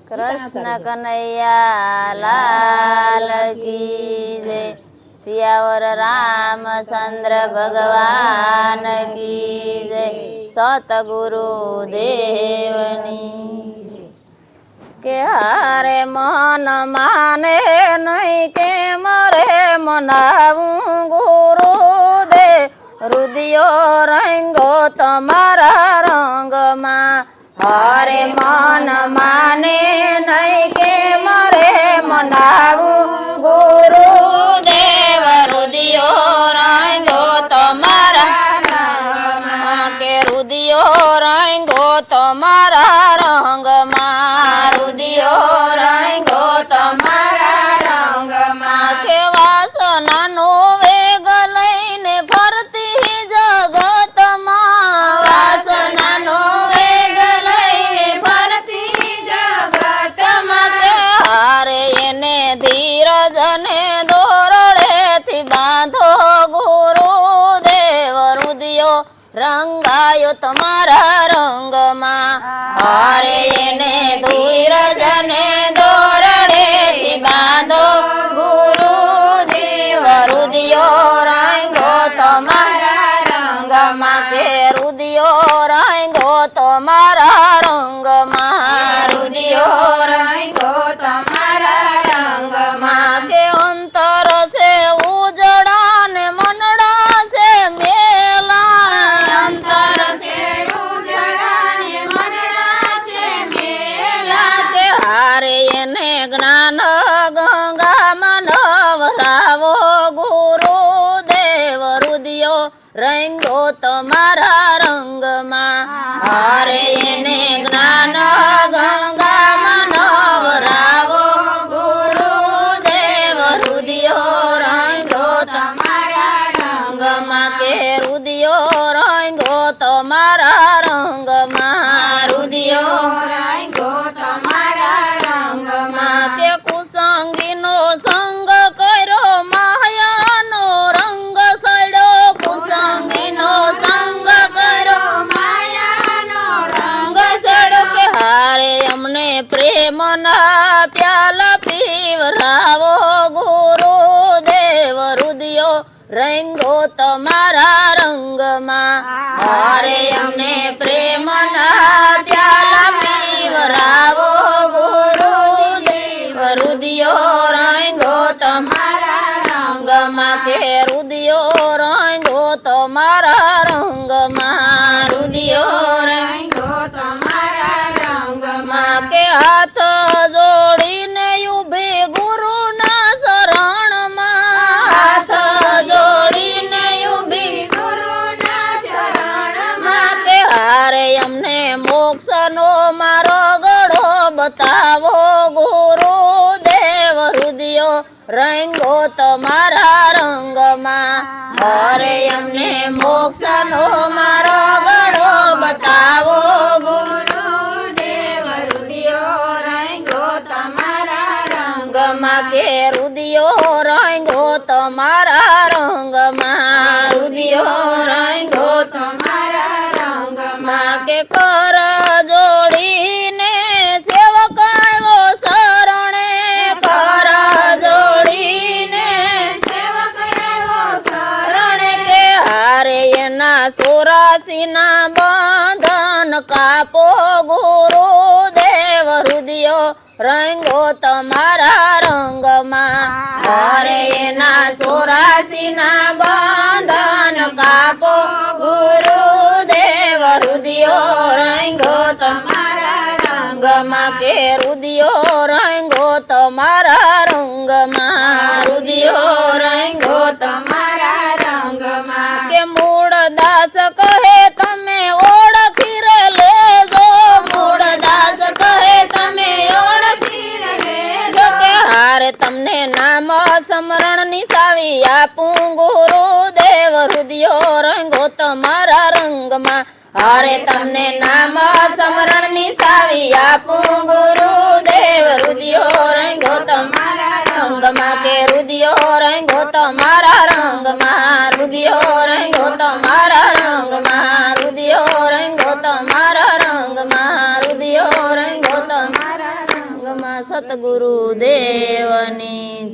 કૃષ્ણ કનૈયા લાલ કી જય સિયાવર રામચંદ્ર ભગવાન કી જય સતગુરુ દેવની કે હારે મન માને નહીં કે મરે મનાવું ગુરુ દે રુદિયો રંગો તમારા રંગમાં હારે મન માને નહીં કે મરે મનાવું ગુરુ દેવ રુદિયો રંગો તમારા કે રુદિયો રંગો તમારા રંગમાં રુદિયો રંગો તમારા રંગમાં કે વાસનાનો વેગ લઈને ફરતી જગતમાં વાસનાનો વેગ લઈને ફરતી જગતમાં કે હારે એને ધીરજને દોરડેથી બાંધો ગુરુ દેવ રુદિયો રંગાયો તમારા રંગમાં હારે એને ધીરજને દોરડેથી બાંધો ગુરુ દેવ રુદિયો રંગો તમારા રંગમાં કે રુદિયો રંગો તમારા રંગમાં રુદિયો રંગો તમારા રંગમાં કે અંતર છે ઉજળા ને મનડા છે મેલા અંતર છે ઉજળા ને મનડા છે મેલા કે હારે એને જ્ઞાન ગંગામાં નવરાવો ગુરુ દેવ રુદિયો રંગો તમારા રંગમાં હારે એને જ્ઞાન ગંગામાં નવરાવો ગુરુ દેવ રુદિયો રંગો તમારા રંગમાં કે રુદિયો રંગો તમારા રંગમાં રુદિયો રંગો તમારા રંગમાં કે કુસંગીનો સંગ કર્યો માયાનો રંગ સડ્યો કુસંગીનો સંગ કર્યો માયાનો રંગ સડ્યો કે હારે અમને પ્રેમના પ્યાલા પીવરાવો ગુરુ દેવ રુદિયો રંગો તમારા રંગમાં હારે અમને પ્રેમના પ્યાલા પીવરાવો ગુરુ દેવ રુદિયો રંગો તમારા રંગમાં કે રુદિયો રંગો તમારા રંગમાં રુદિયો રંગો તમારા રંગમાં કે હાથ જોડીને ઉભી ગુરુના શરણમાં હાથ જોડીને ઉભી ગુરુના શરણમાં કે હારે અમને મોક્ષનો મારો ગળો બતાવો ગુરુ દેવ રુદિયો રંગો તમારા રંગમાં હારે અમને મોક્ષનો મારો ગળો બતાવો ગુરુ દેવ રુદિયો રંગો તમારા રંગમાં કે રુદિયો રંગો તમારા રંગમાં રુદિયો રંગો તમારા રંગમાં કે કર જોડીને સેવક આવ્યો શરણે કર જોડીને સેવક આવ્યો શરણે કે હારે એના 84ના બંધન કાપો ગુરુ દેવ રુદિયો રંગો તમારા રંગમાં હારે એના 84ના બંધન કાપો ગુરુ દેવ રુદિયો રંગો તમારા રંગમાં કે રુદિયો રંગો તમારા રંગમાં રુદિયો રંગો તમારા રંગમાં કે મૂળ દાસ કહે તમે ઓળખી રે લેજો મૂળ દાસ કહે તમે ઓળખી રે લેજો કે હારે તમને નામ સ્મરણ ની સાવી આપું ગુરુ દેવ રુદિયો રંગો તમારા રંગમાં હારે તમને નામ સ્મરણ ની સાવી આપું ગુરુ દેવ રુદિયો રંગો તમારા રંગમાં કે રુદિયો રંગો તમારા રંગમાં રુદિયો રંગો તમારા રંગમાં રુદિયો રંગો તમારા રંગમાં રુદિયો રંગો તમારા રંગ સતગુરુ દેવની